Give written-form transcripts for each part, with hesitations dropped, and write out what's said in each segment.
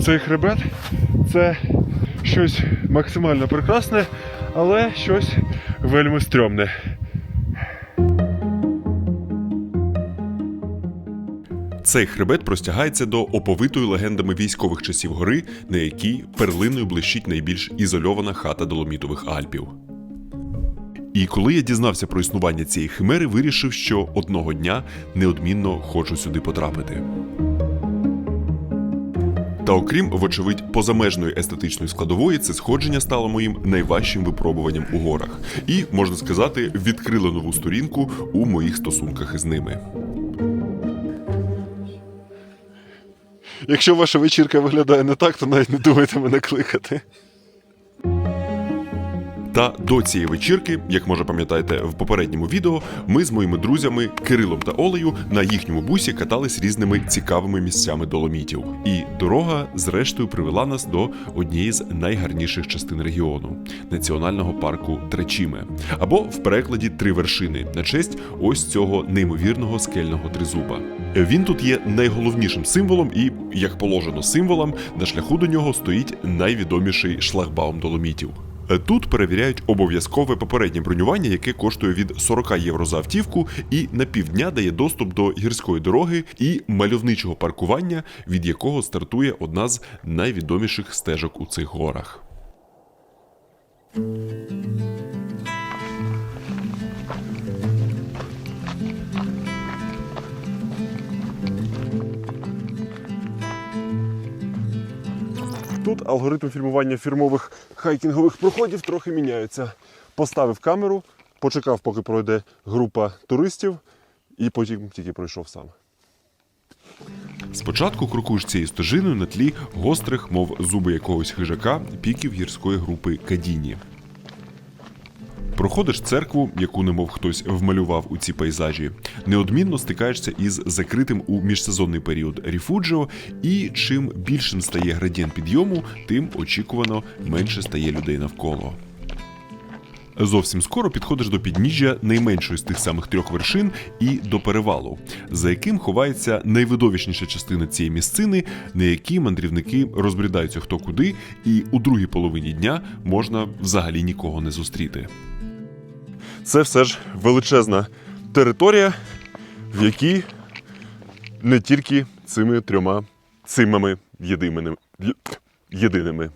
цей хребет це щось максимально прекрасне, але щось вельми стрьомне. Цей хребет простягається до оповитої легендами військових часів гори, на якій перлиною блищить найбільш ізольована хата Доломітових Альпів. І коли я дізнався про існування цієї химери, вирішив, що одного дня неодмінно хочу сюди потрапити. Та окрім, вочевидь, позамежної естетичної складової, це сходження стало моїм найважчим випробуванням у горах. І, можна сказати, відкрило нову сторінку у моїх стосунках із ними. Якщо ваша вечірка виглядає не так, то навіть не думайте мене кликати. Та до цієї вечірки, як може пам'ятаєте в попередньому відео, ми з моїми друзями Кирилом та Олею на їхньому бусі катались різними цікавими місцями Доломітів. І дорога, зрештою, привела нас до однієї з найгарніших частин регіону – національного парку Тречіме. Або в перекладі «Три вершини» на честь ось цього неймовірного скельного тризуба. Він тут є найголовнішим символом і, як положено символам, на шляху до нього стоїть найвідоміший шлагбаум Доломітів. Тут перевіряють обов'язкове попереднє бронювання, яке коштує від 40 євро за автівку і на півдня дає доступ до гірської дороги і мальовничого паркування, від якого стартує одна з найвідоміших стежок у цих горах. Тут алгоритм фільмування фірмових хайкінгових проходів трохи міняється. Поставив камеру, почекав, поки пройде група туристів, і потім тільки пройшов сам. Спочатку крокуєш цією стежиною на тлі гострих, мов зуби якогось хижака, піків гірської групи Кадіні. Проходиш церкву, яку немов хтось вмалював у ці пейзажі, неодмінно стикаєшся із закритим у міжсезонний період ріфуджіо, і чим більшим стає градієнт підйому, тим очікувано менше стає людей навколо. Зовсім скоро підходиш до підніжжя найменшої з тих самих трьох вершин і до перевалу, за яким ховається найвидовищніша частина цієї місцини, на якій мандрівники розбрідаються хто куди, і у другій половині дня можна взагалі нікого не зустріти. Це все ж величезна територія, в якій не тільки цими трьома цимами єдиними.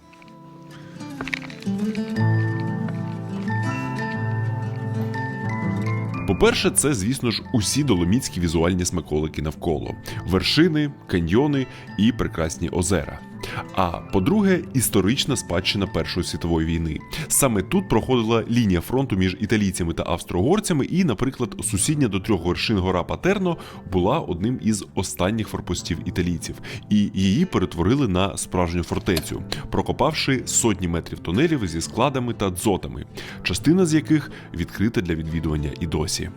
По-перше, це, звісно ж, усі доломітські візуальні смаколики навколо – вершини, каньйони і прекрасні озера. А по-друге, історична спадщина Першої світової війни. Саме тут проходила лінія фронту між італійцями та австро-угорцями і, наприклад, сусідня до трьох вершин гора Патерно була одним із останніх форпостів італійців. І її перетворили на справжню фортецю, прокопавши сотні метрів тунелів зі складами та дзотами, частина з яких відкрита для відвідування і досі.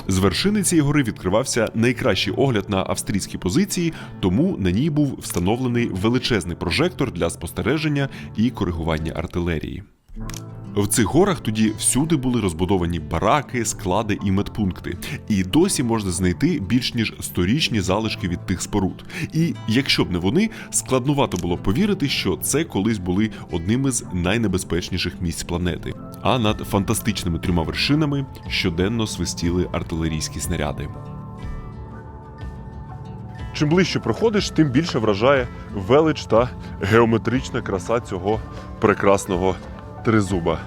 З вершини цієї гори відкривався найкращий огляд на австрійські позиції, тому на ній був встановлений величезний прожектор для спостереження і коригування артилерії. В цих горах тоді всюди були розбудовані бараки, склади і медпункти. І досі можна знайти більш ніж 100-річні залишки від тих споруд. І якщо б не вони, складнувато було б повірити, що це колись були одним із найнебезпечніших місць планети. А над фантастичними трьома вершинами щоденно свистіли артилерійські снаряди. Чим ближче проходиш, тим більше вражає велич та геометрична краса цього прекрасного тризуба.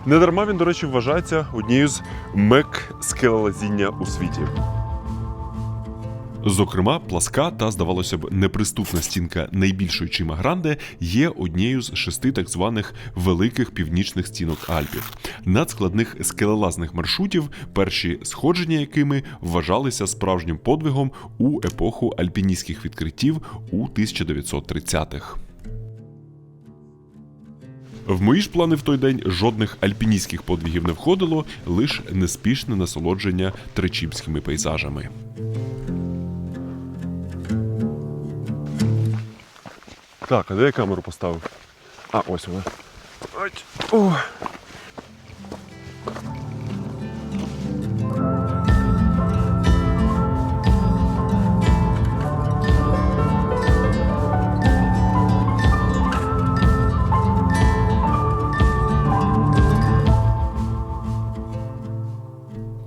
Недарма він, до речі, вважається однією з мек скелелазіння у світі. Зокрема, пласка та, здавалося б, неприступна стінка найбільшої Чима Гранде є однією з 6 так званих великих північних стінок Альпів, надскладних скелелазних маршрутів, перші сходження якими вважалися справжнім подвигом у епоху альпіністських відкриттів у 1930-х. В мої ж плани в той день жодних альпіністських подвигів не входило, лише неспішне насолодження тречімськими пейзажами. Так, а де я камеру поставив? А, ось вона. О.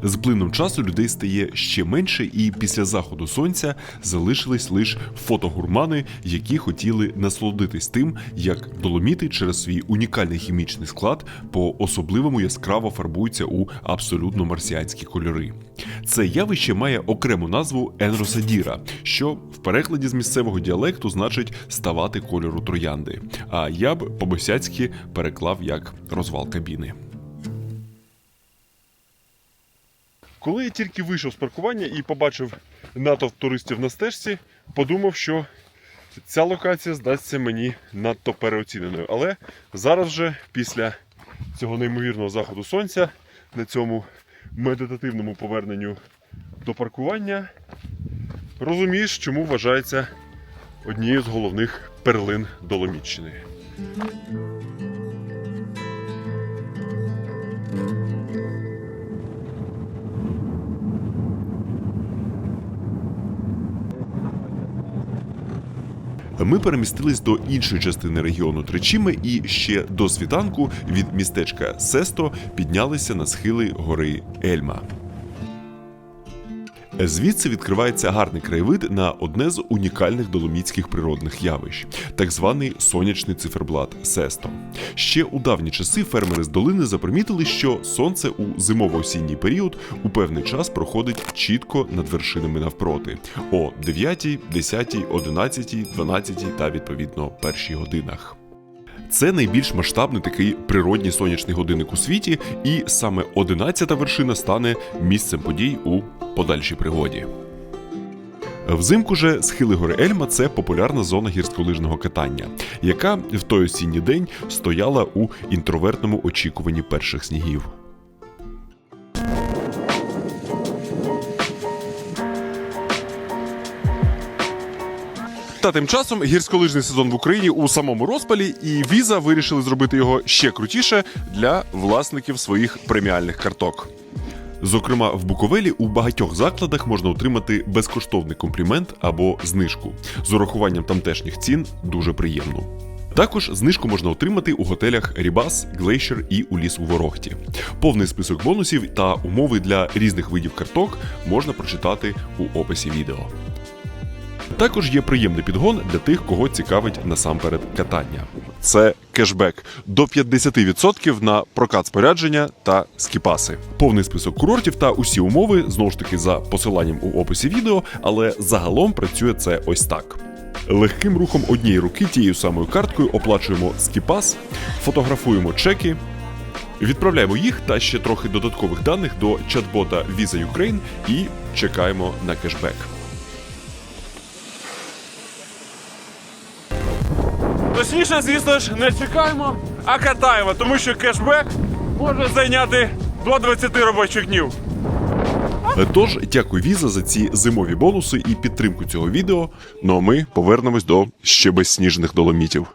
З плином часу людей стає ще менше, і після заходу сонця залишились лише фотогурмани, які хотіли насолодитись тим, як доломіти через свій унікальний хімічний склад по-особливому яскраво фарбуються у абсолютно марсіанські кольори. Це явище має окрему назву енросадіра, що в перекладі з місцевого діалекту значить «ставати кольору троянди», а я б по-босяцьки переклав як «розвал кабіни». Коли я тільки вийшов з паркування і побачив натовп туристів на стежці, подумав, що ця локація здасться мені надто переоціненою. Але зараз вже, після цього неймовірного заходу сонця, на цьому медитативному поверненню до паркування, розумієш, чому вважається однією з головних перлин Доломітщини. Ми перемістились до іншої частини регіону Тричіми і ще до світанку від містечка Сесто піднялися на схили гори Ельма. Звідси відкривається гарний краєвид на одне з унікальних доломітських природних явищ – так званий сонячний циферблат Сесто. Ще у давні часи фермери з долини запримітили, що сонце у зимово-осінній період у певний час проходить чітко над вершинами навпроти – о 9, 10, 11, 12 та, відповідно, 1 годинах. Це найбільш масштабний такий природній сонячний годинник у світі, і саме 11-та вершина стане місцем подій у подальшій пригоді. Взимку же схили гори Ельма – це популярна зона гірськолижного катання, яка в той осінній день стояла у інтровертному очікуванні перших снігів. Та тим часом гірськолижний сезон в Україні у самому розпалі, і Visa вирішили зробити його ще крутіше для власників своїх преміальних карток. Зокрема, в Буковелі у багатьох закладах можна отримати безкоштовний комплімент або знижку. З урахуванням тамтешніх цін дуже приємно. Також знижку можна отримати у готелях Рібас, Глейшер і у Ліс у Ворохті. Повний список бонусів та умови для різних видів карток можна прочитати у описі відео. Також є приємний підгон для тих, кого цікавить насамперед катання. Це кешбек до 50% на прокат спорядження та скіпаси. Повний список курортів та усі умови, знову ж таки, за посиланням у описі відео, але загалом працює це ось так. Легким рухом однієї руки тією самою карткою оплачуємо скіпас, фотографуємо чеки, відправляємо їх та ще трохи додаткових даних до чат-бота Visa Ukraine і чекаємо на кешбек. Точніше, звісно ж, не чекаємо, а катаємо, тому що кешбек може зайняти до 20 робочих днів. Тож, дякую Visa за ці зимові бонуси і підтримку цього відео. Ну а ми повернемось до ще безсніжних доломітів.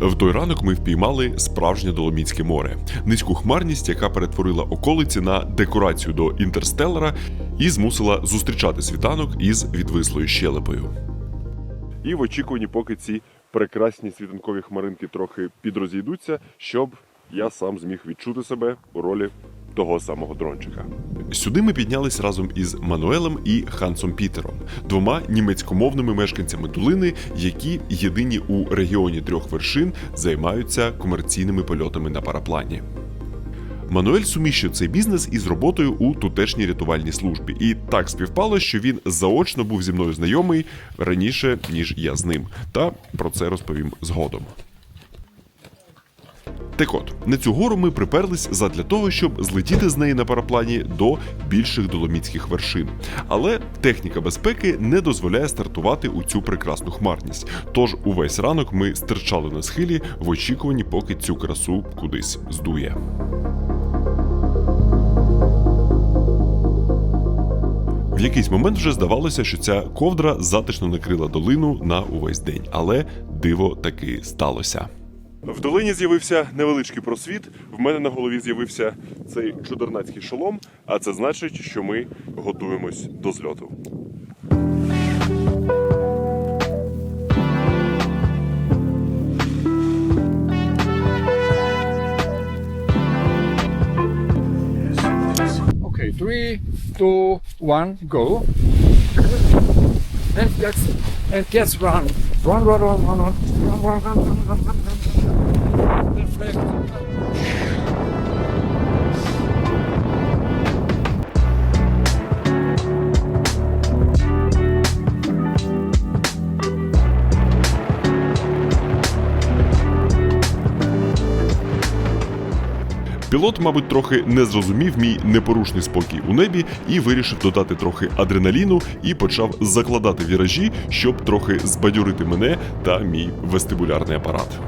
В той ранок ми впіймали справжнє Доломітське море. Низьку хмарність, яка перетворила околиці на декорацію до Інтерстеллара і змусила зустрічати світанок із відвислою щелепою. І в очікуванні, поки ці прекрасні світанкові хмаринки трохи підрозійдуться, щоб я сам зміг відчути себе у ролі того самого дрончика. Сюди ми піднялись разом із Мануелем і Хансом Пітером, двома німецькомовними мешканцями долини, які єдині у регіоні 3 вершин займаються комерційними польотами на параплані. Мануель суміщує цей бізнес із роботою у тутешній рятувальній службі. І так співпало, що він заочно був зі мною знайомий раніше, ніж я з ним. Та про це розповім згодом. Так от, на цю гору ми приперлись задля того, щоб злетіти з неї на параплані до більших доломітських вершин. Але техніка безпеки не дозволяє стартувати у цю прекрасну хмарність. Тож увесь ранок ми стирчали на схилі в очікуванні, поки цю красу кудись здує. В якийсь момент вже здавалося, що ця ковдра затишно накрила долину на увесь день, але диво таки сталося. В долині з'явився невеличкий просвіт, в мене на голові з'явився цей чудернацький шолом, а це значить, що ми готуємось до зльоту. Okay, 3, 2, 1, go. And gets run. Run. Perfect. Пілот, мабуть, трохи не зрозумів мій непорушний спокій у небі і вирішив додати трохи адреналіну і почав закладати віражі, щоб трохи збадьорити мене та мій вестибулярний апарат.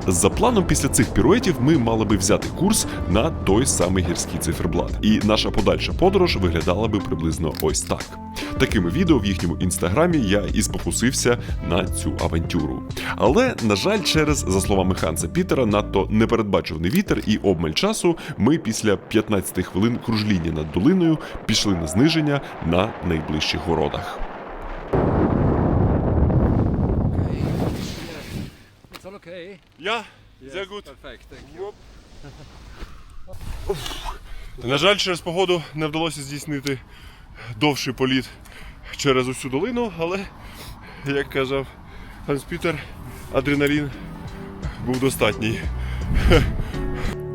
За планом, після цих піруетів ми мали би взяти курс на той самий гірський циферблат. І наша подальша подорож виглядала би приблизно ось так. Такими відео в їхньому інстаграмі я і спокусився на цю авантюру. Але, на жаль, через, за словами Ханса Пітера, надто непередбачуваний вітер і обмаль часу, ми після 15 хвилин кружління над долиною пішли на зниження на найближчих городах. It's all okay. Я? Perfect, thank you. На жаль, через погоду не вдалося здійснити довший політ через усю долину, але, як казав Ханс Пітер, адреналін був достатній.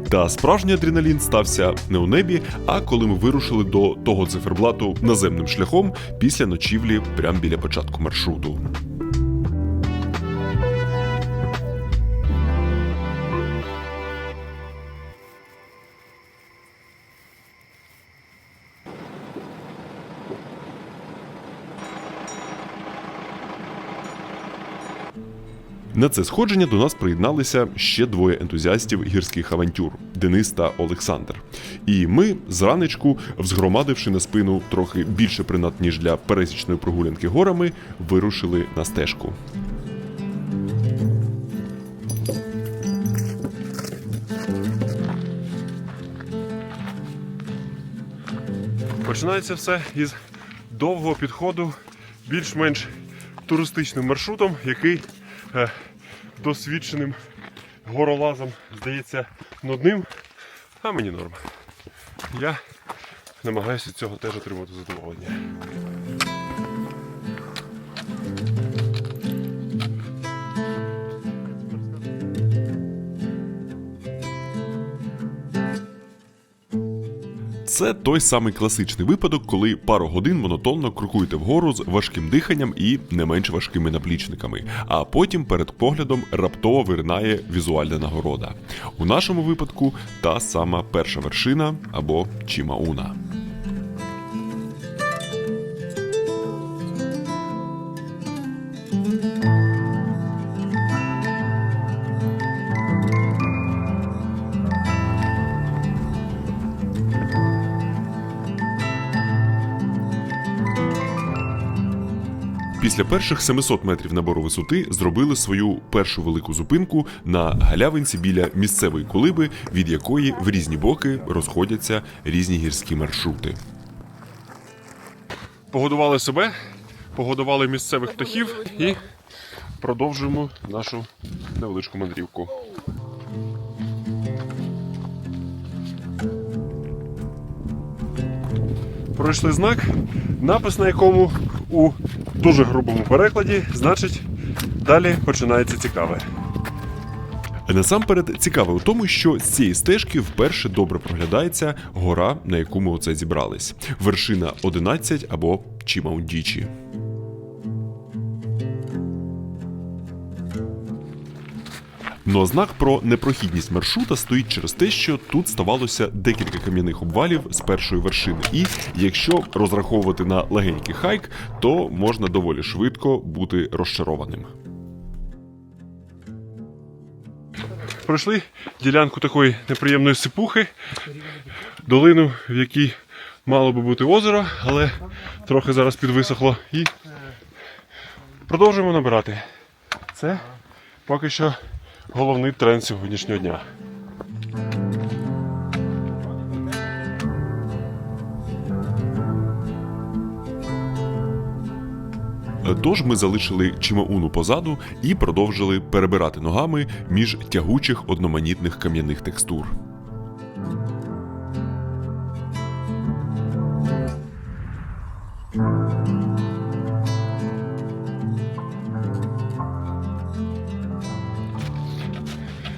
Та справжній адреналін стався не у небі, а коли ми вирушили до того циферблату наземним шляхом після ночівлі прямо біля початку маршруту. На це сходження до нас приєдналися ще двоє ентузіастів гірських авантюр – Денис та Олександр. І ми, зранечку, взгромадивши на спину трохи більше принад, ніж для пересічної прогулянки горами, вирушили на стежку. Починається все із довгого підходу більш-менш туристичним маршрутом, який досвідченим горолазом здається нудним, а мені норм. Я намагаюся від цього теж отримати задоволення. Це той самий класичний випадок, коли пару годин монотонно крокуєте вгору з важким диханням і не менш важкими наплічниками, а потім перед поглядом раптово виринає візуальна нагорода. У нашому випадку та сама перша вершина або Чимауна. Після перших 700 метрів набору висоти зробили свою першу велику зупинку на галявинці біля місцевої колиби, від якої в різні боки розходяться різні гірські маршрути. Погодували себе, погодували місцевих птахів і продовжуємо нашу невеличку мандрівку. Пройшли знак, напис на якому у дуже грубому перекладі значить «Далі починається цікаве». Насамперед, цікаве у тому, що з цієї стежки вперше добре проглядається гора, на яку ми оце зібрались. Вершина 11 або Чимаундічі. Но знак про непрохідність маршрута стоїть через те, що тут ставалося декілька кам'яних обвалів з першої вершини. І якщо розраховувати на легенький хайк, то можна доволі швидко бути розчарованим. Пройшли ділянку такої неприємної сипухи, долину, в якій мало би бути озеро, але трохи зараз підвисохло. І продовжуємо набирати. Це поки що головний тренд сьогоднішнього дня. Тож ми залишили Чимауну позаду і продовжили перебирати ногами між тягучих одноманітних кам'яних текстур.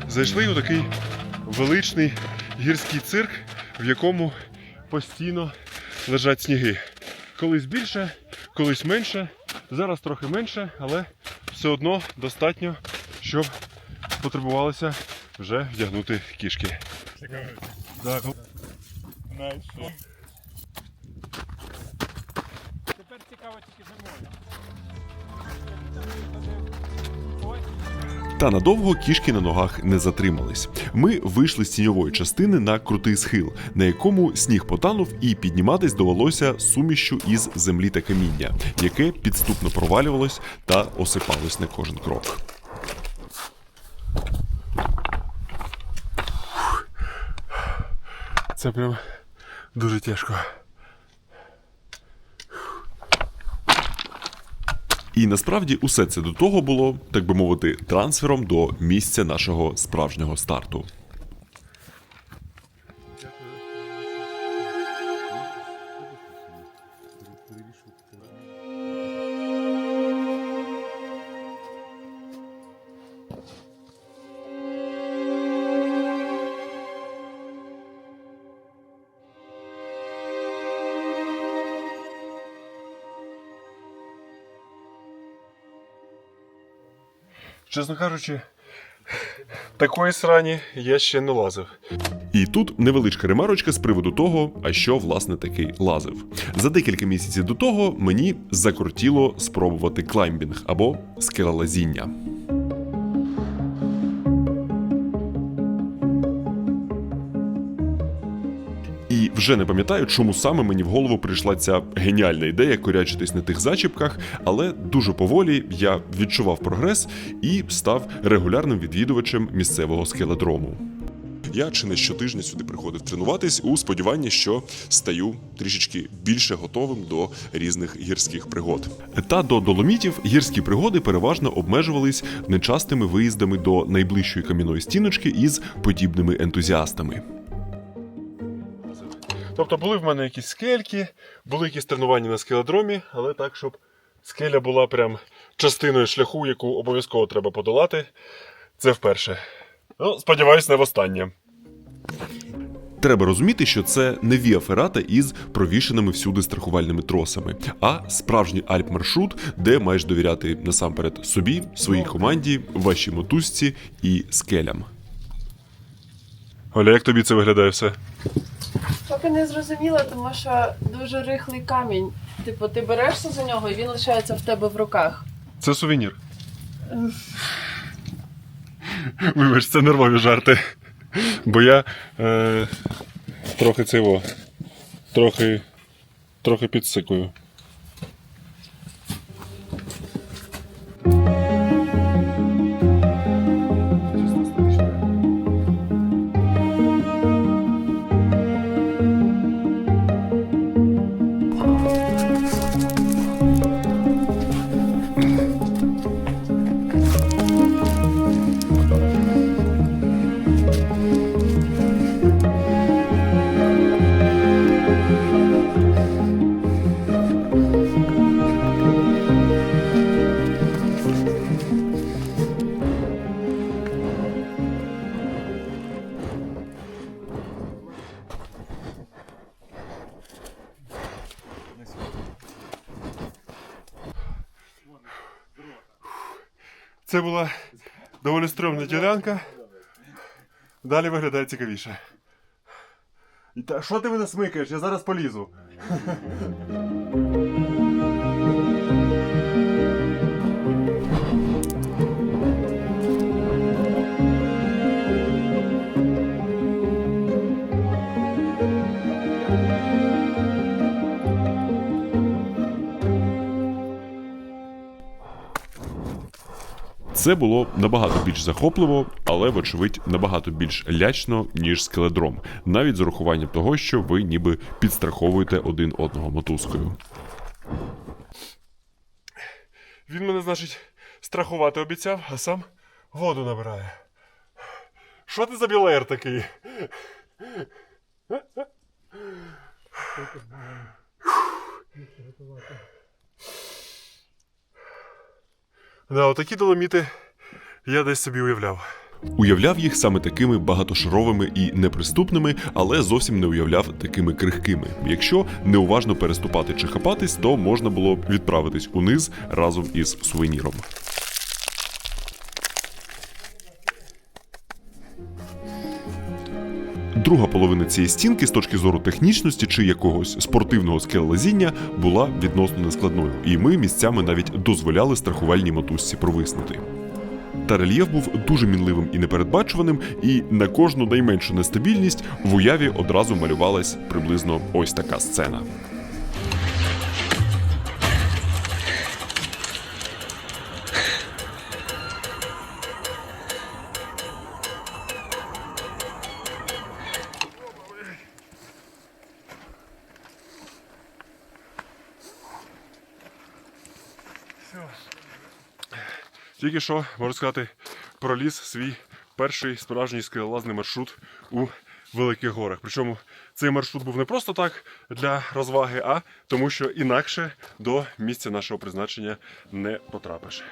Зайшли у такий величний гірський цирк, в якому постійно лежать сніги. Колись більше, колись менше, зараз трохи менше, але все одно достатньо, щоб потребувалося вже вдягнути кішки. Так. Тепер цікаво тільки зимою. Та надовго кішки на ногах не затримались. Ми вийшли з тіньової частини на крутий схил, на якому сніг потанув і підніматись довелося сумішчю із землі та каміння, яке підступно провалювалось та осипалось на кожен крок. Це прям дуже тяжко. І насправді усе це до того було, так би мовити, трансфером до місця нашого справжнього старту. Чесно кажучи, такої срані я ще не лазив. І тут невеличка ремарочка з приводу того, а що власне таки лазив. За декілька місяців до того мені закортіло спробувати клаймбінг або скелелазіння. І вже не пам'ятаю, чому саме мені в голову прийшла ця геніальна ідея корячитись на тих зачіпках, але дуже поволі я відчував прогрес і став регулярним відвідувачем місцевого скеледрому. Я чи не щотижня сюди приходив тренуватись у сподіванні, що стаю трішечки більше готовим до різних гірських пригод. Та до Доломітів гірські пригоди переважно обмежувались нечастими виїздами до найближчої кам'яної стіночки із подібними ентузіастами. Тобто були в мене якісь скельки, були якісь тренування на скеледромі, але так, щоб скеля була прям частиною шляху, яку обов'язково треба подолати, це вперше. Ну, сподіваюсь, не востаннє. Треба розуміти, що це не Віа Феррата із провішеними всюди страхувальними тросами, а справжній альп-маршрут, де маєш довіряти насамперед собі, своїй команді, вашій мотузці і скелям. Оля, як тобі це виглядає все? Поки не зрозуміло, тому що дуже рихлий камінь. Типу, ти берешся за нього і він лишається в тебе в руках. Це сувенір. Вибач, це нервові жарти. Бо я трохи підсикую. Це була доволі стрьомна ділянка. Далі виглядає цікавіше. Та що ти мене смикаєш? Я зараз полізу. Все було набагато більш захопливо, але, вочевидь, набагато більш лячно, ніж скеледром, навіть з урахуванням того, що ви ніби підстраховуєте один одного мотузкою. Він мене, значить, страхувати обіцяв, а сам воду набирає. Що ти за білеєр такий? Да, отакі доломіти я десь собі уявляв. Уявляв їх саме такими багатошаровими і неприступними, але зовсім не уявляв такими крихкими. Якщо неуважно переступати чи хапатись, то можна було відправитись униз разом із сувеніром. Друга половина цієї стінки з точки зору технічності чи якогось спортивного скелелазіння була відносно нескладною, і ми місцями навіть дозволяли страхувальній мотузці провиснути. Та рельєф був дуже мінливим і непередбачуваним, і на кожну найменшу нестабільність в уяві одразу малювалась приблизно ось така сцена. Тільки що, можна сказати, проліз свій перший справжній скелелазний маршрут у Великих Горах. Причому цей маршрут був не просто так для розваги, а тому що інакше до місця нашого призначення не потрапиш.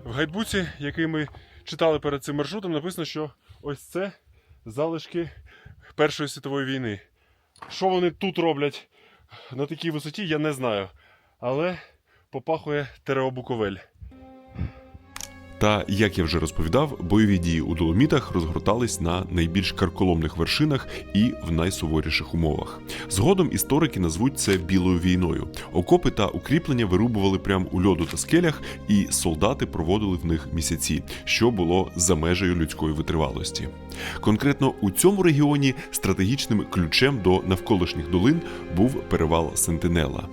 В гайдбуці, який ми читали перед цим маршрутом, написано, що ось це залишки Першої світової війни. Що вони тут роблять на такій висоті, я не знаю. Але попахує ТРО Буковель. Та, як я вже розповідав, бойові дії у Доломітах розгортались на найбільш карколомних вершинах і в найсуворіших умовах. Згодом історики назвуть це Білою війною. Окопи та укріплення вирубували прямо у льоду та скелях, і солдати проводили в них місяці, що було за межею людської витривалості. Конкретно у цьому регіоні стратегічним ключем до навколишніх долин був перевал Сентинела.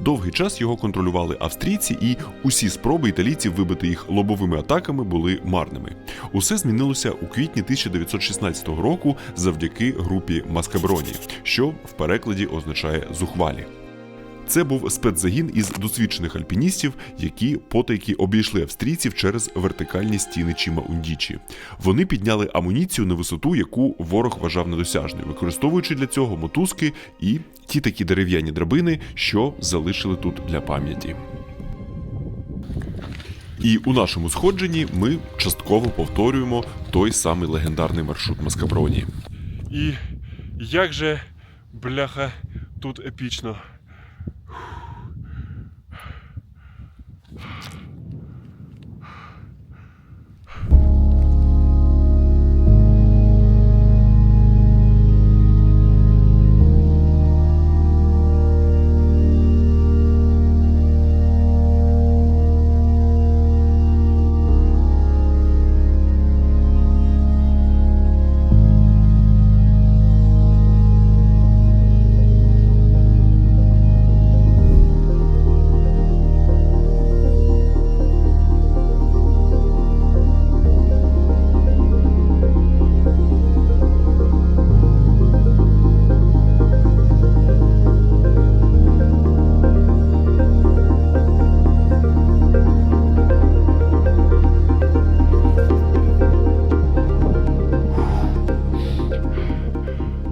Довгий час його контролювали австрійці, і усі спроби італійців вибити їх лобовими атаками були марними. Усе змінилося у квітні 1916 року завдяки групі Маскаброні, що в перекладі означає «зухвалі». Це був спецзагін із досвідчених альпіністів, які потайки обійшли австрійців через вертикальні стіни Чима-Ундічі. Вони підняли амуніцію на висоту, яку ворог вважав недосяжною, використовуючи для цього мотузки і ті такі дерев'яні драбини, що залишили тут для пам'яті. І у нашому сходженні ми частково повторюємо той самий легендарний маршрут Маскаброні. І як же, бляха, тут епічно.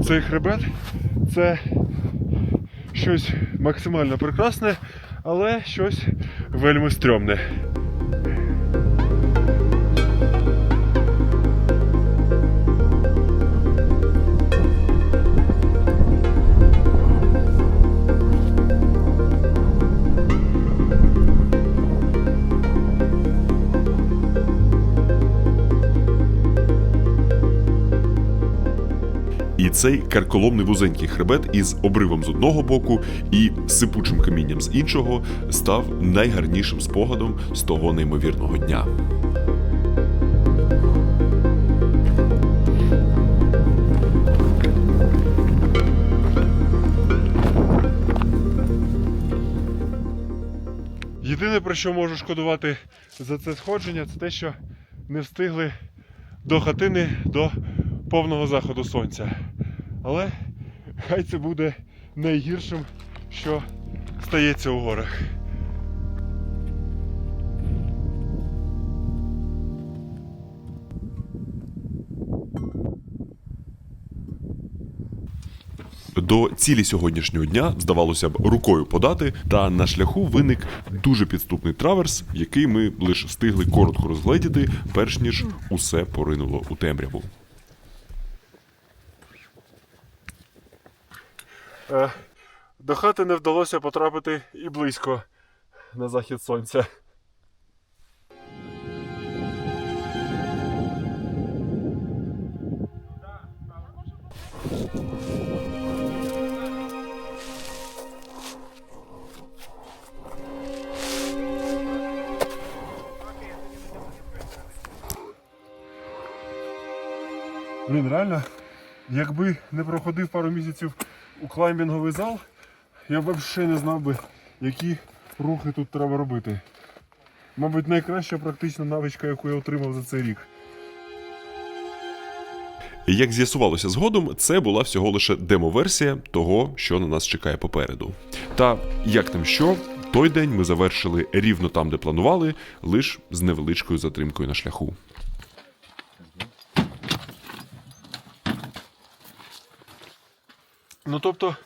Цей хребет – це щось максимально прекрасне, але щось вельми стрьомне. І І цей карколомний вузенький хребет із обривом з одного боку і сипучим камінням з іншого став найгарнішим спогадом з того неймовірного дня. Єдине, про що можу шкодувати за це сходження, це те, що не встигли до хатини до повного заходу сонця. Але хай це буде найгіршим, що стається у горах. До цілі сьогоднішнього дня, здавалося б, рукою подати, та на шляху виник дуже підступний траверс, який ми лише встигли коротко розгледіти, перш ніж усе поринуло у темряву. До хати не вдалося потрапити і близько на захід сонця. Блін, реально, якби не проходив пару місяців у клаймбінговий зал, я б взагалі не знав би, які рухи тут треба робити. Мабуть, найкраща практична навичка, яку я отримав за цей рік. Як з'ясувалося згодом, це була всього лише демо-версія того, що на нас чекає попереду. Та, як там що, той день ми завершили рівно там, де планували, лише з невеличкою затримкою на шляху. Ну, тобто,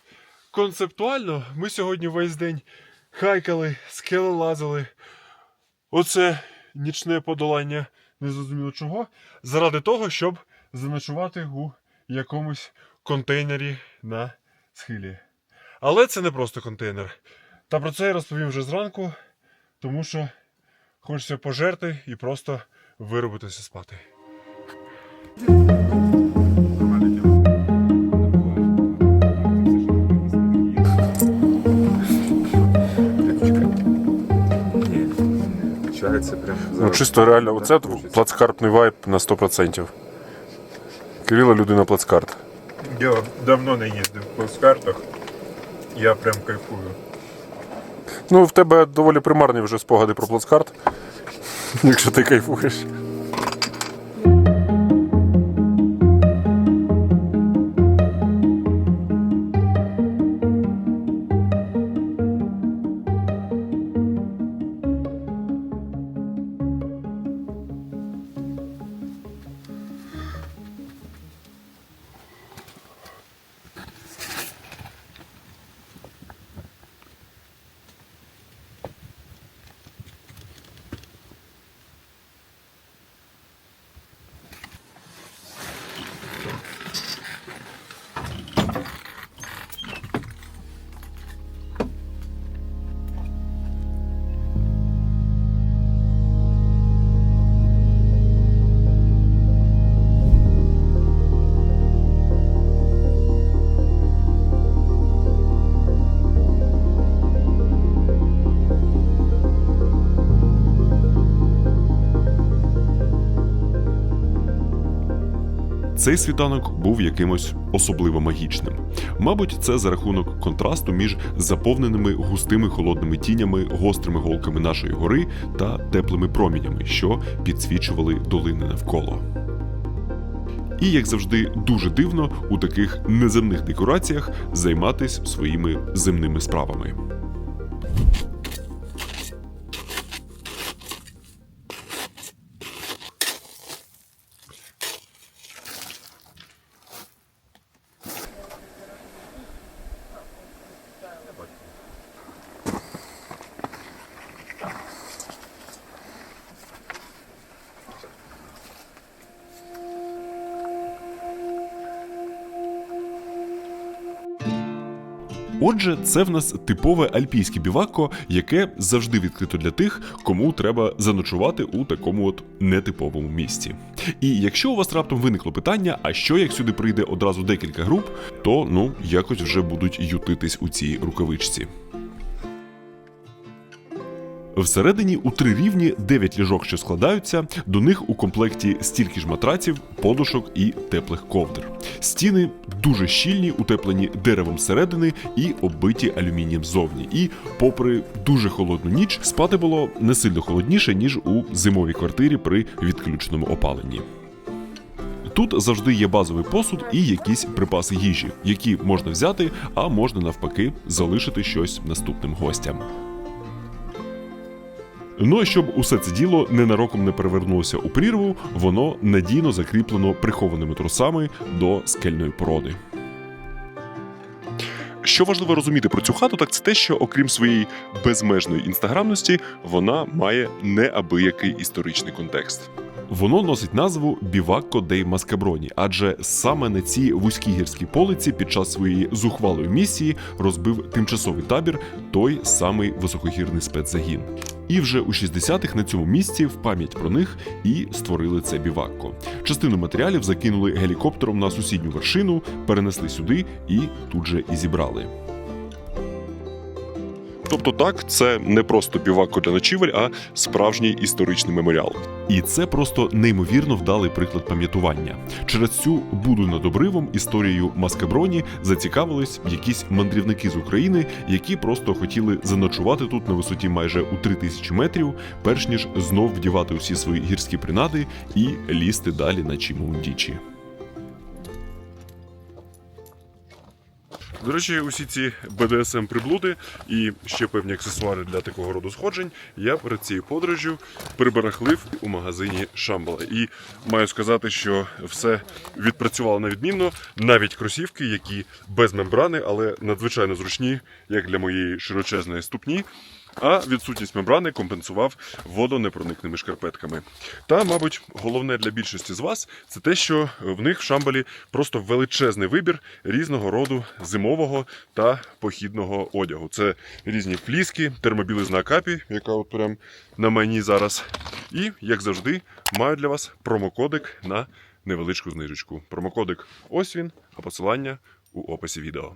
концептуально ми сьогодні весь день хайкали, скелелазили. Оце нічне подолання, незрозуміло чого, заради того, щоб заночувати у якомусь контейнері на схилі. Але це не просто контейнер. Та про це я розповім вже зранку, тому що хочеться пожерти і просто виробитися спати. Ну, чисто реально, оце плацкартний вайб на 100%. Кирило людина плацкарт. Я давно не їздив в плацкартах, я прям кайфую. Ну, в тебе доволі примарні вже спогади про плацкарт, якщо ти кайфуєш. Цей світанок був якимось особливо магічним. Мабуть, це за рахунок контрасту між заповненими густими холодними тінями, гострими голками нашої гори та теплими промінями, що підсвічували долини навколо. І, як завжди, дуже дивно у таких неземних декораціях займатися своїми земними справами. Отже, це в нас типове альпійське бівакко, яке завжди відкрито для тих, кому треба заночувати у такому от нетиповому місці. І якщо у вас раптом виникло питання, а що як сюди прийде одразу декілька груп, то якось вже будуть ютитись у цій рукавичці. Всередині у 3 рівні 9 ліжок, що складаються, до них у комплекті стільки ж матраців, подушок і теплих ковдр. Стіни дуже щільні, утеплені деревом зсередини і оббиті алюмінієм ззовні. І, попри дуже холодну ніч, спати було не сильно холодніше, ніж у зимовій квартирі при відключеному опаленні. Тут завжди є базовий посуд і якісь припаси їжі, які можна взяти, а можна навпаки залишити щось наступним гостям. Ну а щоб усе це діло ненароком не перевернулося у прірву, воно надійно закріплено прихованими тросами до скельної породи. Що важливо розуміти про цю хату, так це те, що окрім своєї безмежної інстаграмності, вона має неабиякий історичний контекст. Воно носить назву Бівакко дей Маскаброні, адже саме на цій вузькій гірській полиці під час своєї зухвалої місії розбив тимчасовий табір той самий високогірний спецзагін. І вже у 60-х на цьому місці в пам'ять про них і створили це бівакко. Частину матеріалів закинули гелікоптером на сусідню вершину, перенесли сюди і тут же і зібрали. Тобто так, це не просто бівакко для ночівель, а справжній історичний меморіал. І це просто неймовірно вдалий приклад пам'ятування. Через цю буду над обривом історією Маскаброні зацікавились якісь мандрівники з України, які просто хотіли заночувати тут на висоті майже у 3000 метрів, перш ніж знов вдівати усі свої гірські принади і лізти далі на Чимоундічі. До речі, усі ці BDSM-приблуди і ще певні аксесуари для такого роду сходжень я перед цією подорожжю прибарахлив у магазині Шамбала. І маю сказати, що все відпрацювало на відмінно, навіть кросівки, які без мембрани, але надзвичайно зручні, як для моєї широчезної ступні. А відсутність мембрани компенсував водонепроникними шкарпетками. Та, мабуть, головне для більшості з вас – це те, що в них в Шамбалі просто величезний вибір різного роду зимового та похідного одягу. Це різні фліски, термобілизна Акапі, яка от прям на мені зараз. І, як завжди, маю для вас промокодик на невеличку знижечку. Промокодик ось він, а посилання у описі відео.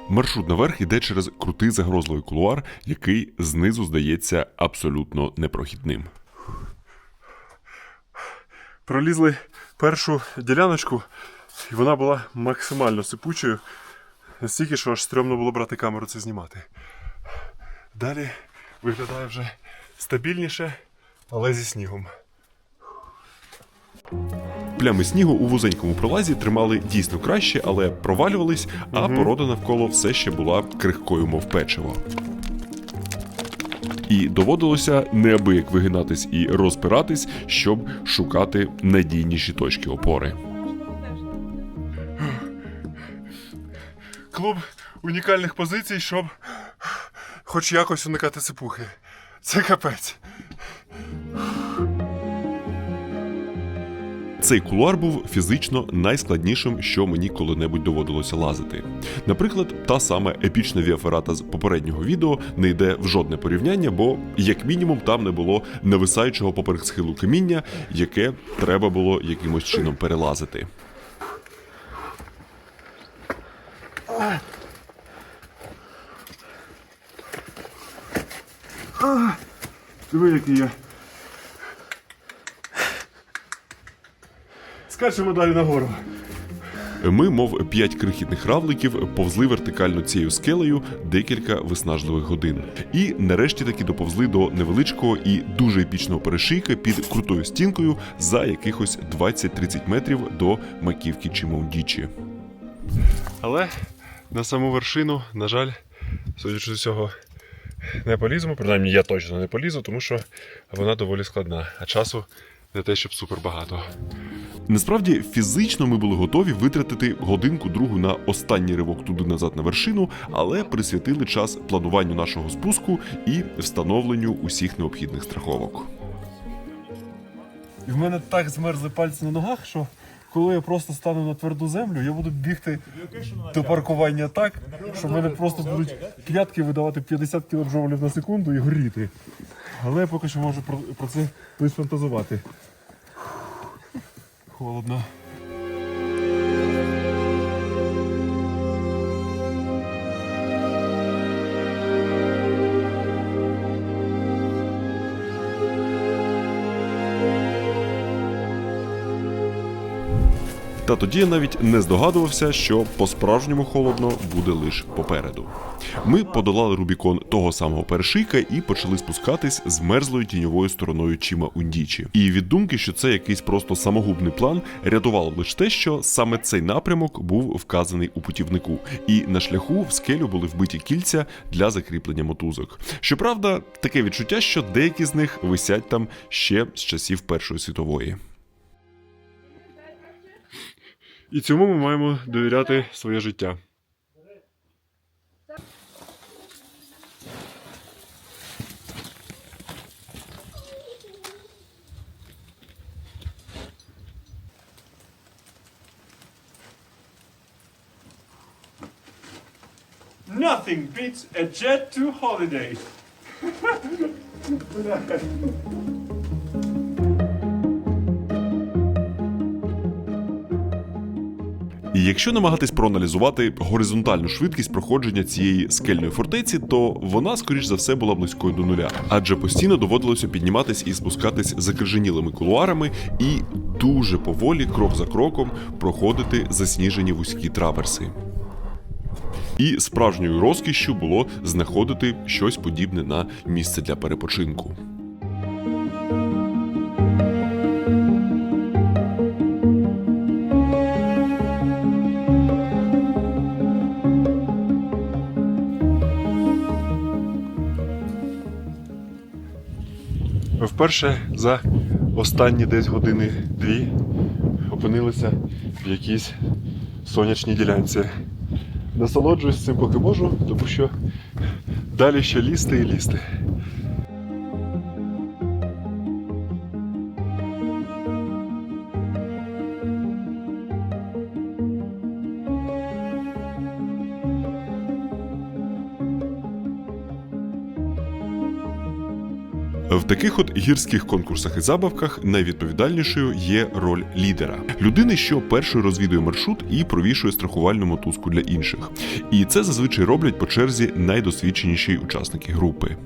Маршрут наверх іде через крутий загрозливий кулуар, який знизу здається абсолютно непрохідним. Пролізли першу діляночку, і вона була максимально сипучою. Настільки, що аж стрьомно було брати камеру це знімати. Далі виглядає вже стабільніше, але зі снігом. Плями снігу у вузенькому пролазі тримали дійсно краще, але провалювались, а порода навколо все ще була крихкою, мов печиво. І доводилося неабияк вигинатись і розпиратись, щоб шукати надійніші точки опори. Клуб унікальних позицій, щоб хоч якось уникати сипухи. Це капець. Цей кулуар був фізично найскладнішим, що мені коли-небудь доводилося лазити. Наприклад, та сама епічна віаферата з попереднього відео не йде в жодне порівняння, бо, як мінімум, там не було нависаючого поперек схилу каміння, яке треба було якимось чином перелазити. Диви, який я. Скачемо далі нагору. Ми, мов 5 крихітних равликів, повзли вертикально цією скелею декілька виснажливих годин. І нарешті таки доповзли до невеличкого і дуже епічного перешийка під крутою стінкою за якихось 20-30 метрів до маківки Чимоундічі. Але на саму вершину, на жаль, судячи з усього, не поліземо. Принаймні, я точно не полізу, тому що вона доволі складна, а часу не те, щоб супер багато. Насправді, фізично ми були готові витратити годинку-другу на останній ривок туди-назад на вершину, але присвятили час плануванню нашого спуску і встановленню усіх необхідних страховок. І в мене так змерзли пальці на ногах, що коли я просто стану на тверду землю, я буду бігти до паркування так, що в мене просто будуть п'ятки видавати 50 кДж на секунду і горіти. Але я поки що можу про це лише фантазувати. Холодно. Та тоді я навіть не здогадувався, що по-справжньому холодно буде лише попереду. Ми подолали Рубікон того самого перешийка і почали спускатись з мерзлою тіньовою стороною Чіма Ундічі. І від думки, що це якийсь просто самогубний план, рятувало лише те, що саме цей напрямок був вказаний у путівнику, і на шляху в скелю були вбиті кільця для закріплення мотузок. Щоправда, таке відчуття, що деякі з них висять там ще з часів Першої світової. І цьому ми маємо довіряти своє життя. Nothing beats a jet to holiday. І якщо намагатись проаналізувати горизонтальну швидкість проходження цієї скельної фортеці, то вона, скоріш за все, була близькою до нуля. Адже постійно доводилося підніматись і спускатись закрижанілими кулуарами і дуже поволі, крок за кроком, проходити засніжені вузькі траверси. І справжньою розкішшю було знаходити щось подібне на місце для перепочинку. Вперше за останні десь години-дві опинилися в якійсь сонячній ділянці. Насолоджуюсь цим поки можу, тому що далі ще лізти і лізти. В таких от гірських конкурсах і забавках найвідповідальнішою є роль лідера. Людини, що першою розвідує маршрут і провішує страхувальну мотузку для інших. І це зазвичай роблять по черзі найдосвідченіші учасники групи.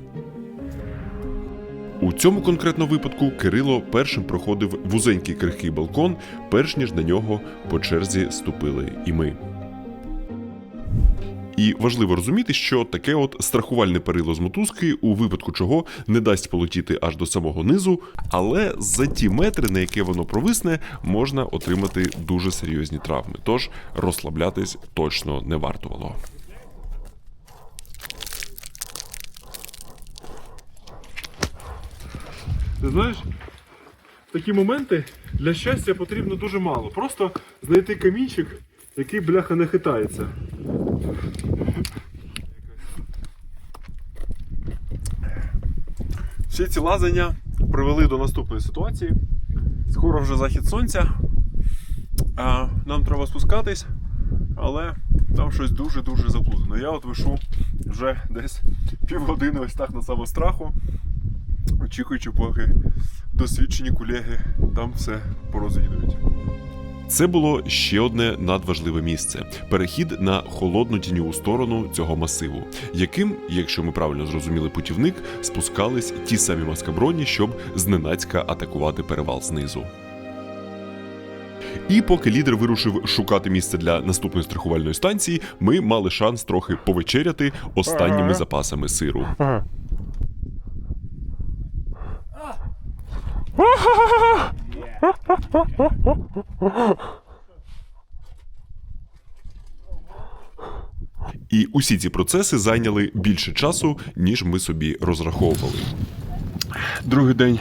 У цьому конкретно випадку Кирило першим проходив вузенький крихкий балкон, перш ніж на нього по черзі ступили і ми. І важливо розуміти, що таке от страхувальне перило з мотузки, у випадку чого не дасть полетіти аж до самого низу, але за ті метри, на яке воно провисне, можна отримати дуже серйозні травми. Тож розслаблятись точно не вартувало. Ти знаєш, в такі моменти для щастя потрібно дуже мало. Просто знайти камінчик, який, бляха, не хитається. Всі ці лазання привели до наступної ситуації. Скоро вже захід сонця. Нам треба спускатись, але там щось дуже-дуже заплутано. Я от вишу вже десь півгодини ось так на самостраху, очікуючи, поки досвідчені колеги там все порозвідують. Це було ще одне надважливе місце – перехід на холодну тіньову сторону цього масиву, яким, якщо ми правильно зрозуміли путівник, спускались ті самі маскаброні, щоб зненацька атакувати перевал знизу. І поки лідер вирушив шукати місце для наступної страхувальної станції, ми мали шанс трохи повечеряти останніми запасами сиру. І усі ці процеси зайняли більше часу, ніж ми собі розраховували. Другий день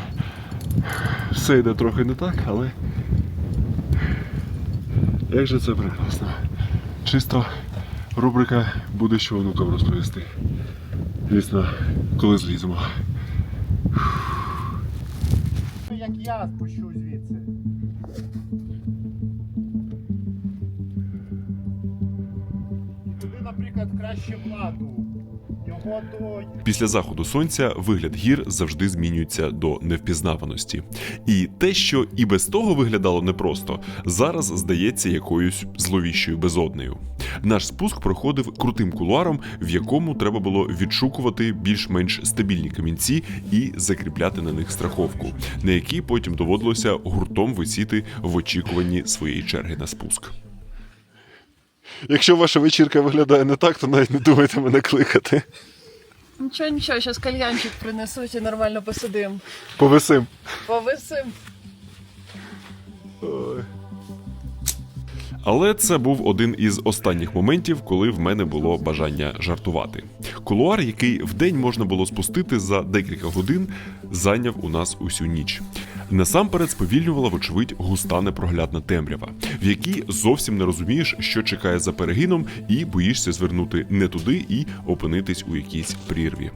все йде трохи не так, але як же це прекрасно. Чисто рубрика «Буде що онукам розповісти». Звісно, коли зліземо. Як я спущу звідси. наприклад, краще владу. Його то Після заходу сонця вигляд гір завжди змінюється до невпізнаваності. І те, що і без того виглядало непросто, зараз здається якоюсь зловіщою безоднею. Наш спуск проходив крутим кулуаром, в якому треба було відшукувати більш-менш стабільні камінці і закріпляти на них страховку, на якій потім доводилося гуртом висіти в очікуванні своєї черги на спуск. Якщо ваша вечірка виглядає не так, то навіть не думайте мене кликати. Нічого, зараз кальянчик принесуть і нормально посидим. Повисим. Повисим. Але це був один із останніх моментів, коли в мене було бажання жартувати. Кулуар, який вдень можна було спустити за декілька годин, зайняв у нас усю ніч. Насамперед сповільнювала, вочевидь, густа непроглядна темрява, в якій зовсім не розумієш, що чекає за перегином, і боїшся звернути не туди і опинитись у якійсь прірві.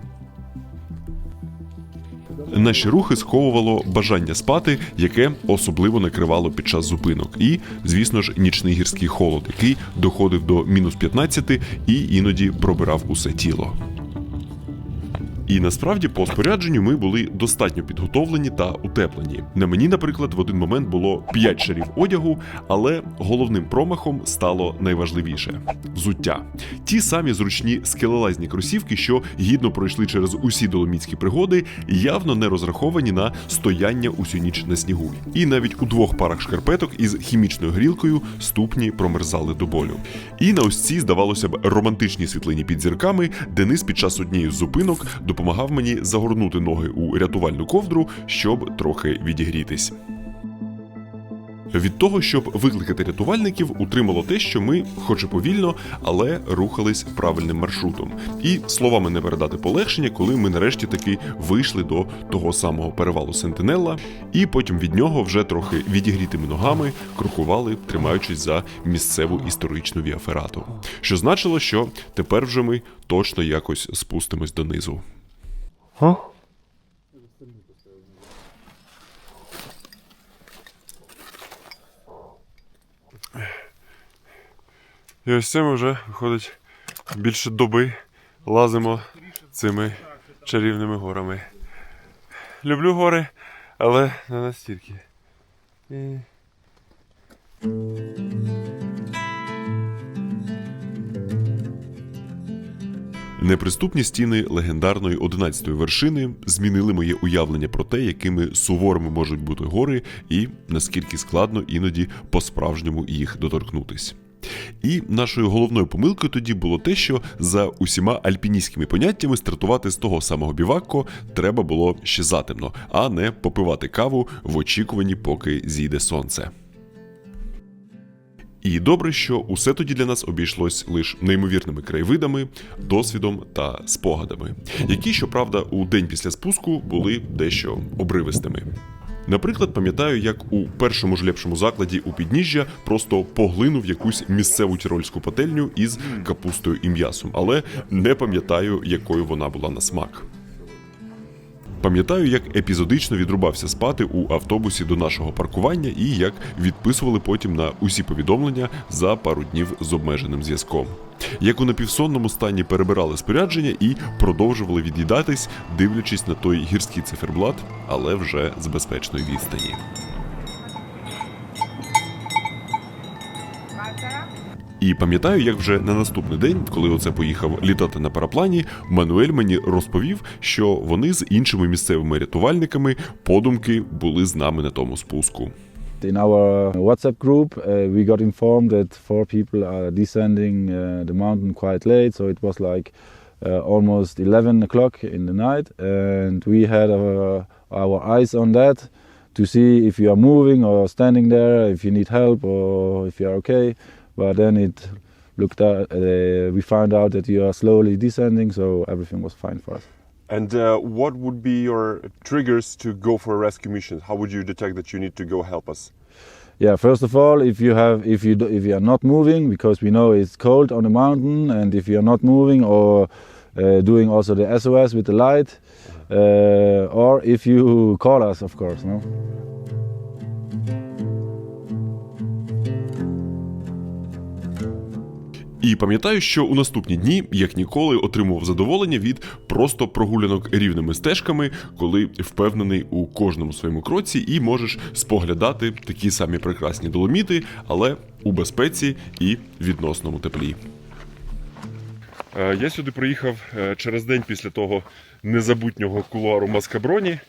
Наші рухи сковувало бажання спати, яке особливо накривало під час зупинок. І, звісно ж, нічний гірський холод, який доходив до мінус 15 і іноді пробирав усе тіло. І насправді по спорядженню ми були достатньо підготовлені та утеплені. На мені, наприклад, в один момент було 5 шарів одягу, але головним промахом стало найважливіше – взуття. Ті самі зручні скелелазні кросівки, що гідно пройшли через усі доломітські пригоди, явно не розраховані на стояння усю ніч на снігу. І навіть у 2 парах шкарпеток із хімічною грілкою ступні промерзали до болю. І на ось цій, здавалося б, романтичній світлині під зірками Денис під час однієї з зупинок допомагав мені загорнути ноги у рятувальну ковдру, щоб трохи відігрітись. Від того, щоб викликати рятувальників, утримало те, що ми, хоч і повільно, але рухались правильним маршрутом. І словами не передати полегшення, коли ми нарешті таки вийшли до того самого перевалу Сентинелла, і потім від нього вже трохи відігрітими ногами крокували, тримаючись за місцеву історичну віаферату. Що значило, що тепер вже ми точно якось спустимось донизу. І ось це ми вже, виходить, більше доби лазимо цими чарівними горами. Люблю гори, але не настільки. Неприступні стіни легендарної 11-ї вершини змінили моє уявлення про те, якими суворими можуть бути гори і наскільки складно іноді по-справжньому їх доторкнутись. І нашою головною помилкою тоді було те, що за усіма альпіністськими поняттями стартувати з того самого бівакко треба було ще затемно, а не попивати каву в очікуванні, поки зійде сонце. І добре, що усе тоді для нас обійшлось лише неймовірними краєвидами, досвідом та спогадами, які, щоправда, у день після спуску були дещо обривистими. Наприклад, пам'ятаю, як у першому ж лепшому закладі у підніжжя просто поглинув якусь місцеву тірольську пательню із капустою і м'ясом, але не пам'ятаю, якою вона була на смак. Пам'ятаю, як епізодично відрубався спати у автобусі до нашого паркування і як відписували потім на усі повідомлення за пару днів з обмеженим зв'язком. Як у напівсонному стані перебирали спорядження і продовжували від'їдатись, дивлячись на той гірський циферблат, але вже з безпечної відстані. І пам'ятаю, як вже на наступний день, коли оце поїхав літати на параплані, Мануель мені розповів, що вони з іншими місцевими рятувальниками подумки були з нами на тому спуску. In our WhatsApp group, we got informed that 4 people are descending the mountain quite late, so it was like almost 11 o'clock in the night, and we had our eyes on that to see if you are moving or standing there, if you need help or if you are okay. But then we found out that you are slowly descending, so everything was fine for us. And what would be your triggers to go for a rescue mission? How would you detect that you need to go help us? Yeah, first of all, if you are not moving, because we know it's cold on the mountain, and if you are not moving or doing also the SOS with the light, or if you call us, of course, no? І пам'ятаю, що у наступні дні, як ніколи, отримував задоволення від просто прогулянок рівними стежками, коли впевнений у кожному своєму кроці і можеш споглядати такі самі прекрасні доломіти, але у безпеці і відносному теплі. Я сюди приїхав через день після того незабутнього кулуару Маскаброні,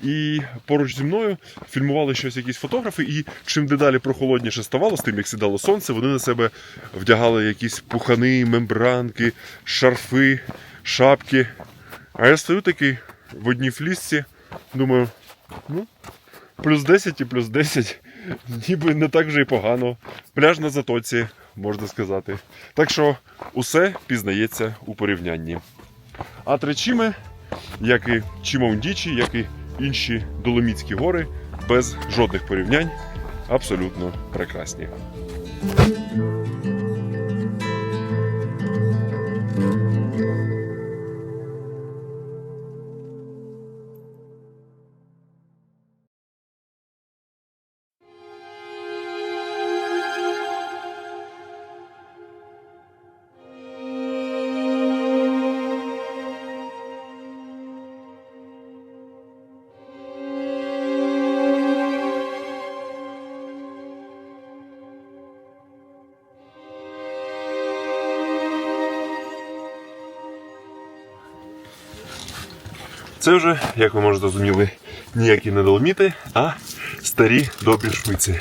і поруч зі мною фільмували щось якісь фотографи, і чим дедалі прохолодніше ставало, з тим як сідало сонце, вони на себе вдягали якісь пухани, мембранки, шарфи, шапки. А я стою такий в одній флісці, думаю, ну, плюс 10 і плюс 10, ніби не так вже і погано. Пляж на затоці, можна сказати. Так що усе пізнається у порівнянні. А Тречіме, як і Чимоундічі, як і інші Доломітські гори, без жодних порівнянь, абсолютно прекрасні. Це вже, як ви може зрозуміли, ніякі не Доломіти, а старі добрі Шпиці.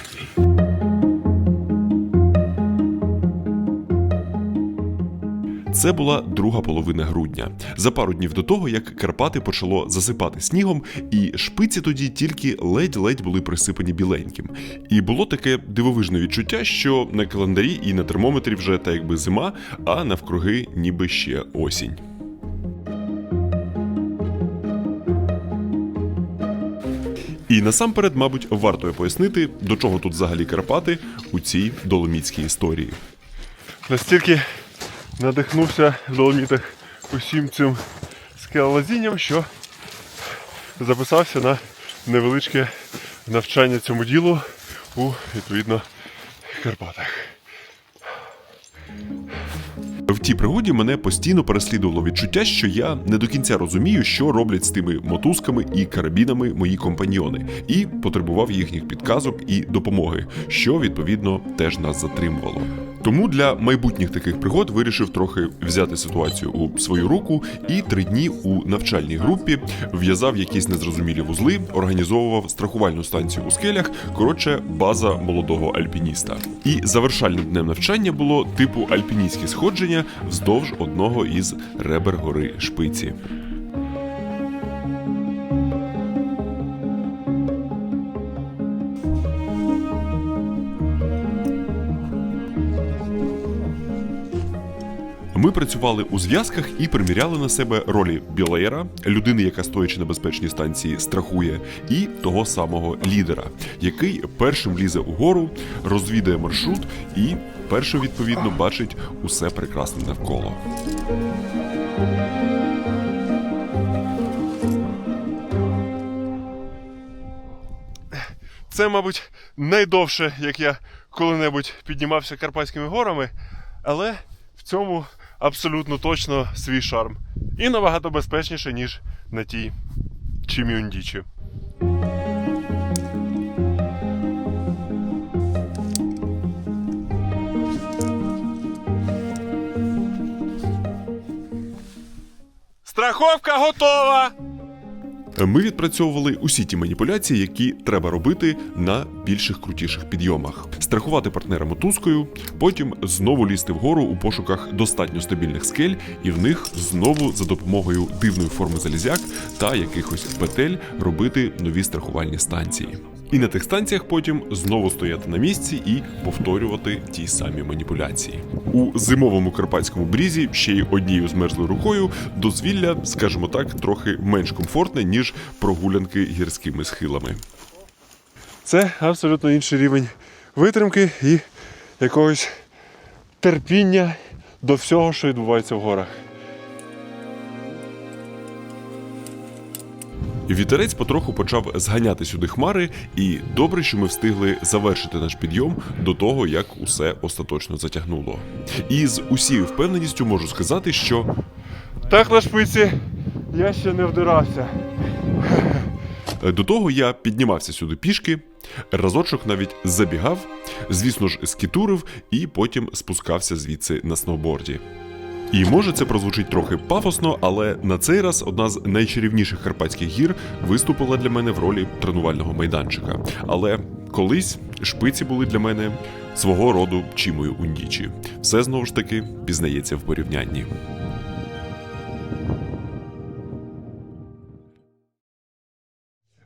Це була друга половина грудня. За пару днів до того, як Карпати почало засипати снігом, і Шпиці тоді тільки ледь-ледь були присипані біленьким. І було таке дивовижне відчуття, що на календарі і на термометрі вже та якби зима, а навкруги ніби ще осінь. І насамперед, мабуть, варто пояснити, до чого тут взагалі Карпати у цій доломітській історії. Настільки надихнувся в Доломітах усім цим скелелазінням, що записався на невеличке навчання цьому ділу у, відповідно, Карпатах. В тій пригоді мене постійно переслідувало відчуття, що я не до кінця розумію, що роблять з тими мотузками і карабінами мої компаньйони, і потребував їхніх підказок і допомоги, що, відповідно, теж нас затримувало. Тому для майбутніх таких пригод вирішив трохи взяти ситуацію у свою руку і 3 дні у навчальній групі в'язав якісь незрозумілі вузли, організовував страхувальну станцію у скелях, коротше, база молодого альпініста. І завершальним днем навчання було типу альпіністські сходження вздовж одного із ребер гори Шпиці. Ми працювали у зв'язках і приміряли на себе ролі білеєра, людини, яка стоячи на безпечній станції страхує, і того самого лідера, який першим лізе угору, розвідує маршрут і першим, відповідно, бачить усе прекрасне навколо. Це, мабуть, найдовше, як я коли-небудь піднімався Карпатськими горами, але в цьому абсолютно точно свій шарм. І набагато безпечніше, ніж на тій Чимоундічі. Страховка готова! Ми відпрацьовували усі ті маніпуляції, які треба робити на більших крутіших підйомах. Страхувати партнера мотузкою, потім знову лізти вгору у пошуках достатньо стабільних скель і в них знову за допомогою дивної форми залізяк та якихось петель робити нові страхувальні станції. І на тих станціях потім знову стояти на місці і повторювати ті самі маніпуляції. У зимовому карпатському брізі ще й однією змерзлою рукою дозвілля, скажімо так, трохи менш комфортне, ніж прогулянки гірськими схилами. Це абсолютно інший рівень витримки і якогось терпіння до всього, що відбувається в горах. Вітерець потроху почав зганяти сюди хмари, і добре, що ми встигли завершити наш підйом до того, як усе остаточно затягнуло. І з усією впевненістю можу сказати, що Так на шпиці я ще не вдирався. до того я піднімався сюди пішки, разочок навіть забігав, звісно ж, скітурив і потім спускався звідси на сноуборді. І може це прозвучить трохи пафосно, але на цей раз одна з найчарівніших карпатських гір виступила для мене в ролі тренувального майданчика. Але колись шпиці були для мене свого роду чимою ундічі. Все знову ж таки пізнається в порівнянні.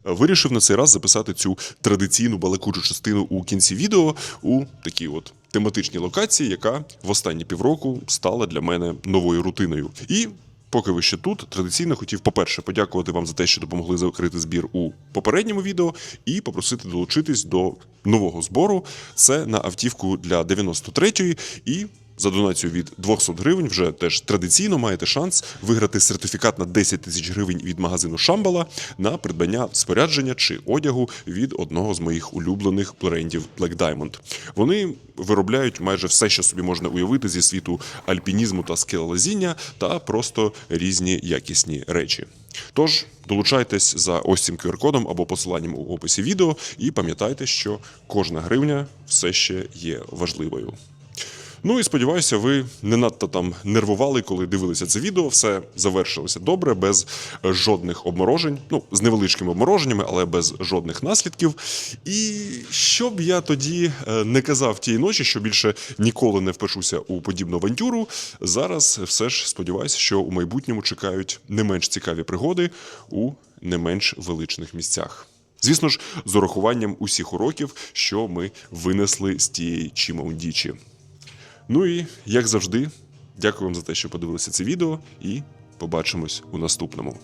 Вирішив на цей раз записати цю традиційну балакучу частину у кінці відео у такій от тематичній локації, яка в останні півроку стала для мене новою рутиною. І поки ви ще тут, традиційно хотів, по-перше, подякувати вам за те, що допомогли закрити збір у попередньому відео, і попросити долучитись до нового збору. Це на автівку для 93-ї, і за донацію від 200 гривень вже теж традиційно маєте шанс виграти сертифікат на 10 тисяч гривень від магазину Шамбала на придбання спорядження чи одягу від одного з моїх улюблених брендів Black Diamond. Вони виробляють майже все, що собі можна уявити зі світу альпінізму та скелелазіння, та просто різні якісні речі. Тож, долучайтесь за ось цим QR-кодом або посиланням у описі відео і пам'ятайте, що кожна гривня все ще є важливою. Ну і сподіваюся, ви не надто там нервували, коли дивилися це відео. Все завершилося добре, без жодних обморожень. Ну, з невеличкими обмороженнями, але без жодних наслідків. І що б я тоді не казав тієї ночі, що більше ніколи не впишуся у подібну авантюру, зараз все ж сподіваюся, що у майбутньому чекають не менш цікаві пригоди у не менш величних місцях. Звісно ж, з урахуванням усіх уроків, що ми винесли з тієї Чимаундічі. Ну і, як завжди, дякую вам за те, що подивилися це відео, і побачимось у наступному.